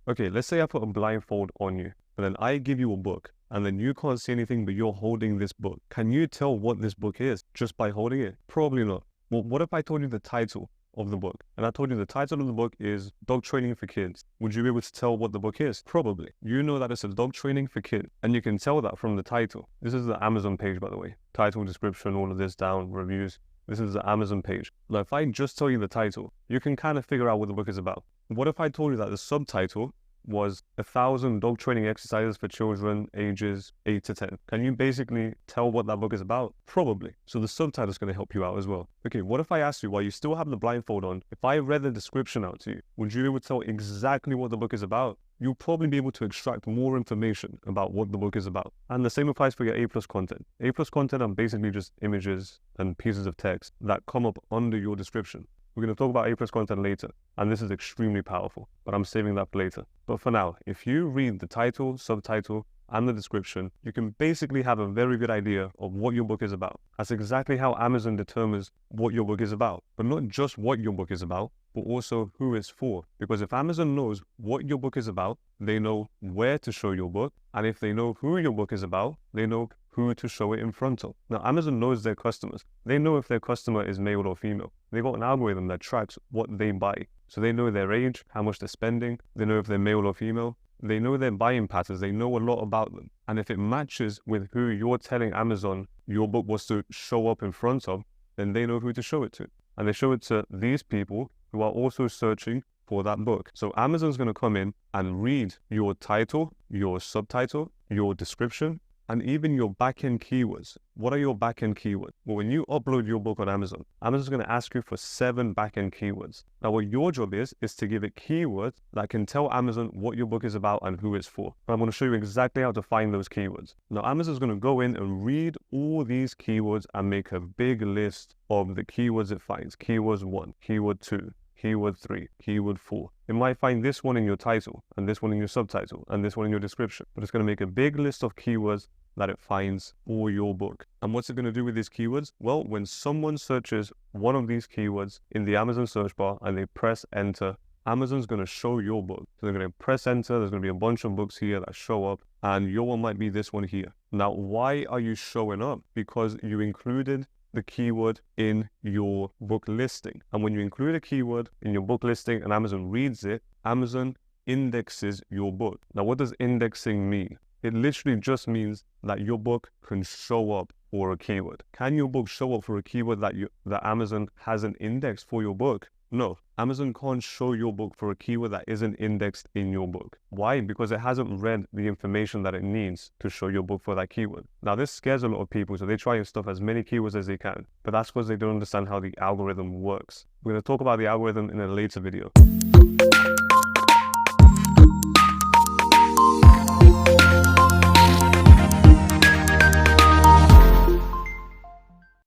Okay, let's say I put a blindfold on you, and then I give you a book, and then you can't see anything, but you're holding this book. Can you tell what this book is just by holding it? Probably not. Well, what if I told you the title of the book? And I told you the title of the book is Dog Training for Kids. Would you be able to tell what the book is? Probably. You know that it's a dog training for kids, and you can tell that from the title. This is the Amazon page, by the way. Title, description, all of this down, reviews. This is the Amazon page. Now, if I just tell you the title, you can kind of figure out what the book is about. What if I told you that the subtitle was 1,000 dog training exercises for children ages 8 to 10? Can you basically tell what that book is about? Probably. So the subtitle is going to help you out as well. Okay, what if I asked you, while you still have the blindfold on, if I read the description out to you, would you be able to tell exactly what the book is about? You'll probably be able to extract more information about what the book is about. And the same applies for your A+ content. A+ content are basically just images and pieces of text that come up under your description. We're going to talk about A+ content later, and this is extremely powerful, but I'm saving that for later. But for now, if you read the title, subtitle, and the description, you can basically have a very good idea of what your book is about. That's exactly how Amazon determines what your book is about, but not just what your book is about, but also who it's for. Because if Amazon knows what your book is about, they know where to show your book, and if they know who your book is about, they know who to show it in front of. Now, Amazon knows their customers. They know if their customer is male or female. They've got an algorithm that tracks what they buy. So they know their age, how much they're spending. They know if they're male or female. They know their buying patterns. They know a lot about them. And if it matches with who you're telling Amazon your book was to show up in front of, then they know who to show it to. And they show it to these people who are also searching for that book. So Amazon's going to come in and read your title, your subtitle, your description, and even your backend keywords. What are your backend keywords? Well, when you upload your book on Amazon, Amazon's going to ask you for 7 backend keywords. Now, what your job is to give it keywords that can tell Amazon what your book is about and who it's for. And I'm going to show you exactly how to find those keywords. Now, Amazon's going to go in and read all these keywords and make a big list of the keywords it finds. Keyword 1, keyword 2, keyword 3, keyword 4. It might find this one in your title, and this one in your subtitle, and this one in your description. But it's going to make a big list of keywords that it finds for your book. And what's it going to do with these keywords? Well, when someone searches one of these keywords in the Amazon search bar and they press enter, Amazon's going to show your book. So they're going to press enter. There's going to be a bunch of books here that show up, and your one might be this one here. Now, why are you showing up? Because you included the keyword in your book listing. And when you include a keyword in your book listing and Amazon reads it, Amazon indexes your book. Now, what does indexing mean? It literally just means that your book can show up for a keyword. Can your book show up for a keyword that Amazon hasn't indexed for your book? No, Amazon can't show your book for a keyword that isn't indexed in your book. Why? Because it hasn't read the information that it needs to show your book for that keyword. Now, this scares a lot of people, so they try and stuff as many keywords as they can, but that's because they don't understand how the algorithm works. We're going to talk about the algorithm in a later video.